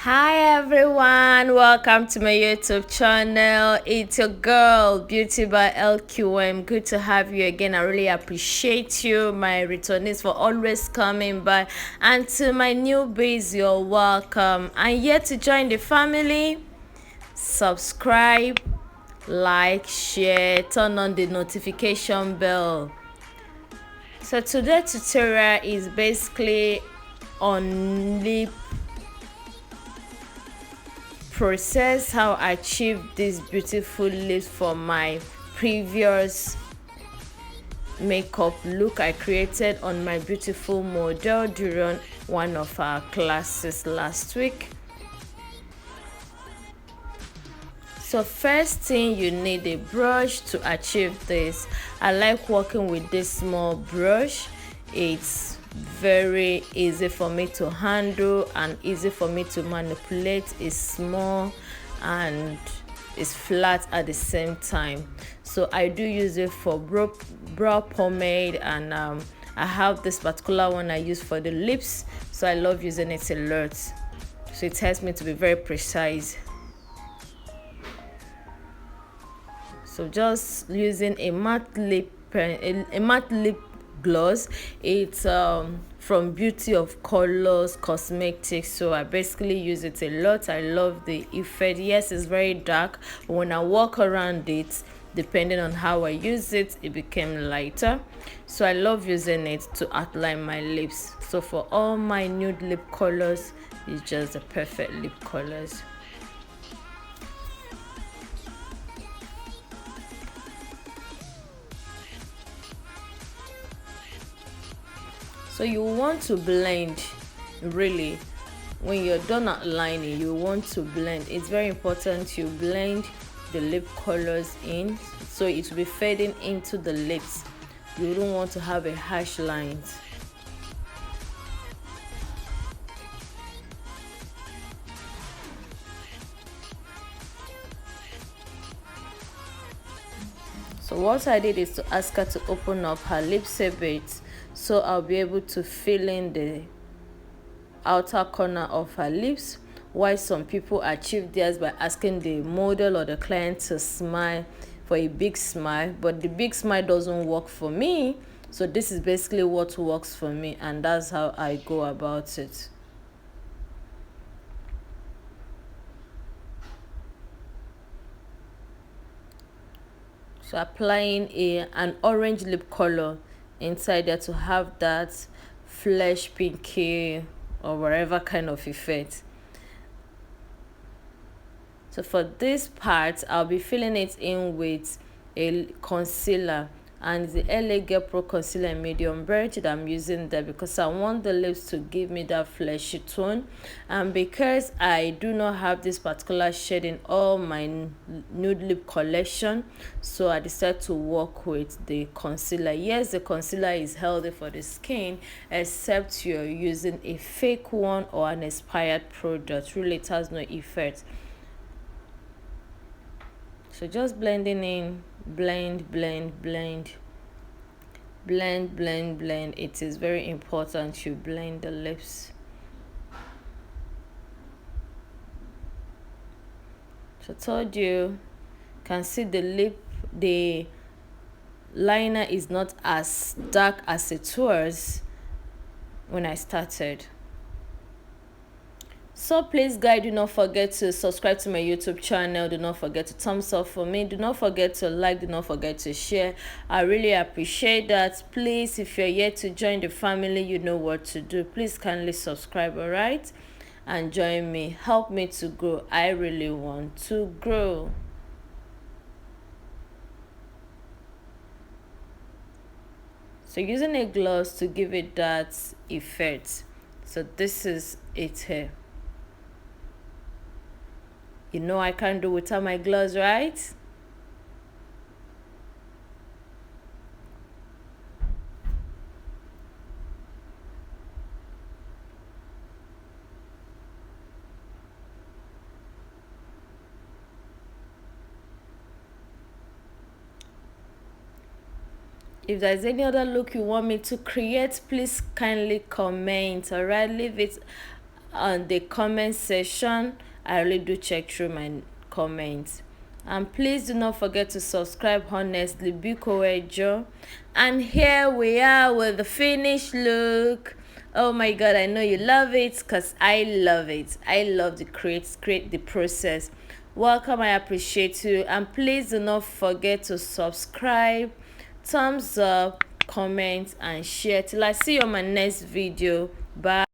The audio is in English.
Hi everyone, welcome to my YouTube channel. It's your girl Beauty by LQM. Good to have you again. I really appreciate you, my returnees, for always coming by. And to my newbies, you're welcome. And yet to join the family, subscribe, like, share, turn on the notification bell. So today's tutorial is basically on lip process, how I achieved this beautiful lips for my previous makeup look I created on my beautiful model during one of our classes last week. So first thing, you need a brush to achieve this. I like working with this small brush. It's very easy for me to handle and easy for me to manipulate. It's small and it's flat at the same time. So I do use it for brow pomade, and I have this particular one I use for the lips, so I love using it a lot. So it helps me to be very precise. So just using a matte lip gloss. It's from Beauty of Colors Cosmetics, so I basically use it a lot. I love the effect. Yes, it's very dark, but when I walk around it, depending on how I use it, it became lighter. So I love using it to outline my lips. So for all my nude lip colors, it's just the perfect lip colors. So you want to blend, really. When you're done outlining, you want to blend. It's very important you blend the lip colors in, so it will be fading into the lips. You don't want to have a harsh lines. So what I did is to ask her to open up her lips a bit, so I'll be able to fill in the outer corner of her lips, while some people achieve theirs by asking the model or the client to smile for a big smile, but the big smile doesn't work for me. So this is basically what works for me, and that's how I go about it. So applying an orange lip color inside there to have that flesh pinky or whatever kind of effect. So for this part, I'll be filling it in with a concealer, and the LA Girl Pro Concealer Medium Birch that I'm using there because I want the lips to give me that fleshy tone, and because I do not have this particular shade in all my nude lip collection, so I decided to work with the concealer. Yes, the concealer is healthy for the skin, except you're using a fake one or an expired product. Really, it has no effect. So just blending in, blend, blend, blend, blend, blend, blend. It is very important to blend the lips. So I told you, can see the lip, the liner is not as dark as it was when I started. So please guys, do not forget to subscribe to my YouTube channel. Do not forget to thumbs up for me. Do not forget to like. Do not forget to share. I really appreciate that. Please, if you're yet to join the family, you know what to do. Please kindly subscribe, all right? And join me. Help me to grow. I really want to grow. So using a gloss to give it that effect. So this is it here. You know I can't do without my gloves, right? If there's any other look you want me to create, please kindly comment, all right? Leave it on the comment section. I really do check through my comments. And please do not forget to subscribe. Honestly, Biko. And here we are with the finished look. Oh my god, I know you love it, because I love it. I love the create the process. Welcome, I appreciate you. And please do not forget to subscribe, thumbs up, comment and share. Till I see you on my next video. Bye.